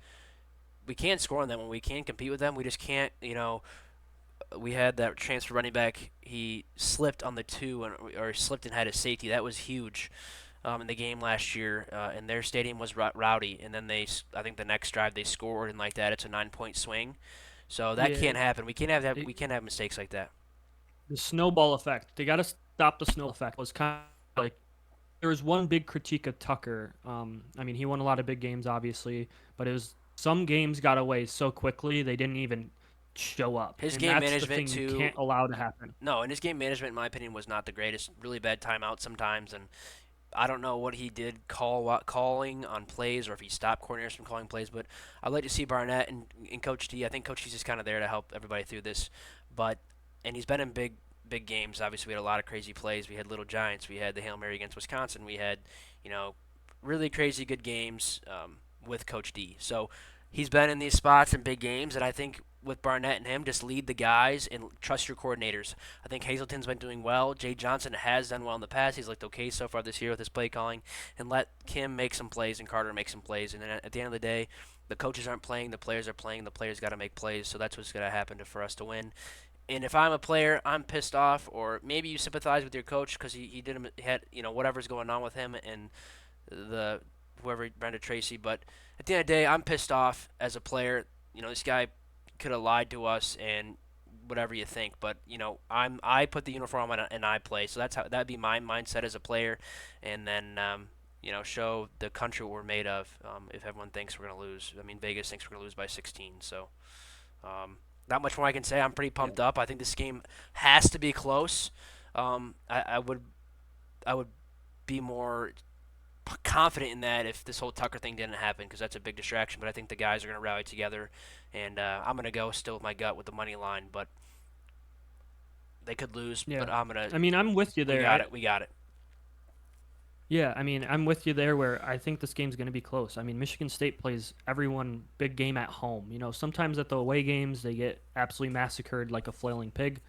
score on them when we can compete with them. We just can't. We had that transfer running back. He slipped on the two, or slipped and had a safety. That was huge in the game last year. And their stadium was rowdy. And then I think the next drive they scored, and like that, it's a 9-point swing. So that Yeah, can't happen. We can't have that. it, We can't have mistakes like that. the snowball effect. They got to stop the snowball effect. Was kind of like there was one big critique of Tucker. I mean, he won a lot of big games, obviously, but it was some games got away so quickly they didn't even show up, His and game that's the management thing you too. can't allow to happen. No, and his game management, in my opinion, was not the greatest. Really bad timeouts sometimes, and I don't know what he did calling on plays or if he stopped coordinators from calling plays, but I'd like to see Barnett and Coach D. I think Coach D's just kind of there to help everybody through this, but and he's been in big games. Obviously, we had a lot of crazy plays. We had Little Giants. We had the Hail Mary against Wisconsin. We had you know really crazy good games with Coach D. So he's been in these spots in big games, and I think with Barnett and him, just lead the guys and trust your coordinators. I think Hazelton's been doing well. Jay Johnson has done well in the past. He's looked okay so far this year with his play calling, and let Kim make some plays and Carter make some plays. And then at the end of the day, the coaches aren't playing, the players are playing. The players got to make plays. So that's what's going to happen for us to win. And if I'm a player, I'm pissed off, or maybe you sympathize with your coach because he did he had whatever's going on with him and the whoever Brenda Tracy. But at the end of the day, I'm pissed off as a player. This guy could have lied to us and whatever you think, but I put the uniform on and I play. So that'd be my mindset as a player, and then show the country what we're made of. If everyone thinks we're gonna lose, I mean Vegas thinks we're gonna lose by 16. So not much more I can say. I'm pretty Yeah. pumped up. I think this game has to be close. I would be more confident in that if this whole Tucker thing didn't happen because that's a big distraction. But I think the guys are going to rally together, and I'm going to go still with my gut with the money line. But they could lose. Yeah. But I'm going to. I mean, I'm with you We there. got it. We got it. Yeah, I mean, I'm with you there where I think this game's going to be close. I mean, Michigan State plays everyone big game at home. Sometimes at the away games, they get absolutely massacred like a flailing pig,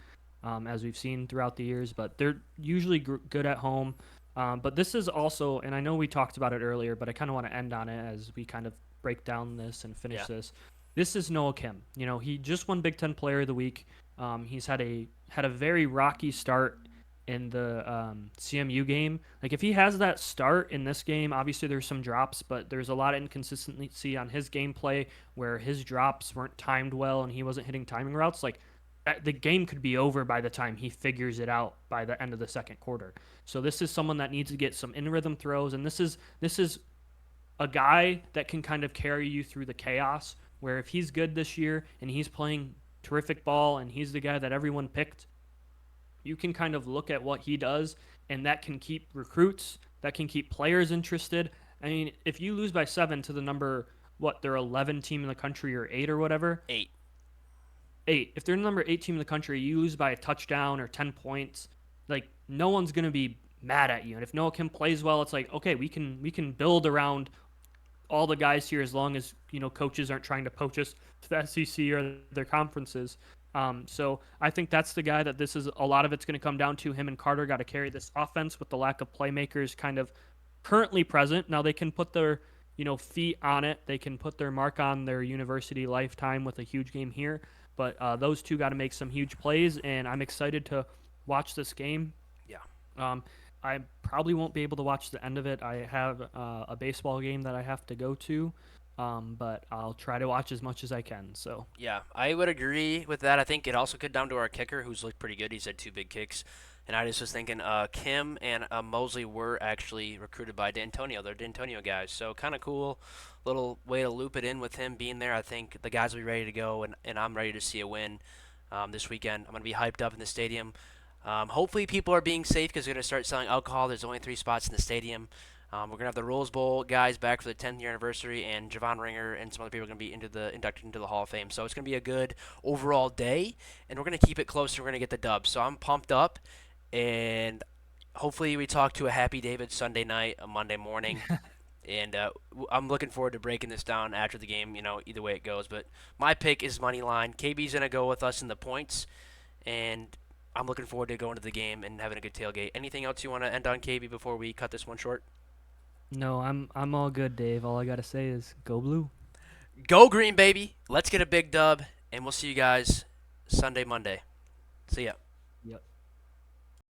as we've seen throughout the years, but they're usually good at home. But this is also, and I know we talked about it earlier, but I kind of want to end on it as we kind of break down this and finish Yeah. this. This is Noah Kim. He just won Big Ten Player of the Week. He's had a very rocky start in the CMU game. Like if he has that start in this game, obviously there's some drops, but there's a lot of inconsistency on his gameplay where his drops weren't timed well and he wasn't hitting timing routes. Like the game could be over by the time he figures it out by the end of the second quarter. So this is someone that needs to get some in rhythm throws, and this is a guy that can kind of carry you through the chaos. Where if he's good this year and he's playing terrific ball and he's the guy that everyone picked, you can kind of look at what he does, and that can keep recruits, that can keep players interested. I mean, if you lose by 7 to the number, what, they're 11 team in the country or 8 or whatever, 8. 8. If they're the number 8 team in the country, you lose by a touchdown or 10 points, like no one's going to be mad at you. And if Noah Kim plays well, it's like, okay, we can build around all the guys here as long as coaches aren't trying to poach us to the SEC or their conferences. So I think that's the guy that this is a lot of it's going to come down to. Him and Carter got to carry this offense with the lack of playmakers kind of currently present. Now they can put their feet on it. They can put their mark on their university lifetime with a huge game here. But those two got to make some huge plays, and I'm excited to watch this game. Yeah. Um, I probably won't be able to watch the end of it. I have a baseball game that I have to go to, but I'll try to watch as much as I can. So Yeah, I would agree with that. I think it also could down to our kicker, who's looked pretty good. He's had 2 big kicks. And I just was thinking, Kim and Mosley were actually recruited by D'Antonio. They're D'Antonio guys. So kind of cool little way to loop it in with him being there. I think the guys will be ready to go, and I'm ready to see a win this weekend. I'm going to be hyped up in the stadium. Hopefully people are being safe because they're going to start selling alcohol. There's only 3 spots in the stadium. We're going to have the Rose Bowl guys back for the 10th year anniversary, and Javon Ringer and some other people are going to be inducted into the Hall of Fame. So it's going to be a good overall day, and we're going to keep it close. We're going to get the dub. So I'm pumped up, and hopefully we talk to a happy David Sunday night, a Monday morning. And I'm looking forward to breaking this down after the game, either way it goes. But my pick is money line. KB's going to go with us in the points, and I'm looking forward to going to the game and having a good tailgate. Anything else you want to end on, KB, before we cut this one short? no, I'm all good, Dave. All I gotta say is go blue. Go green, baby. Let's get a big dub, and we'll see you guys Sunday, Monday. See ya. Yep.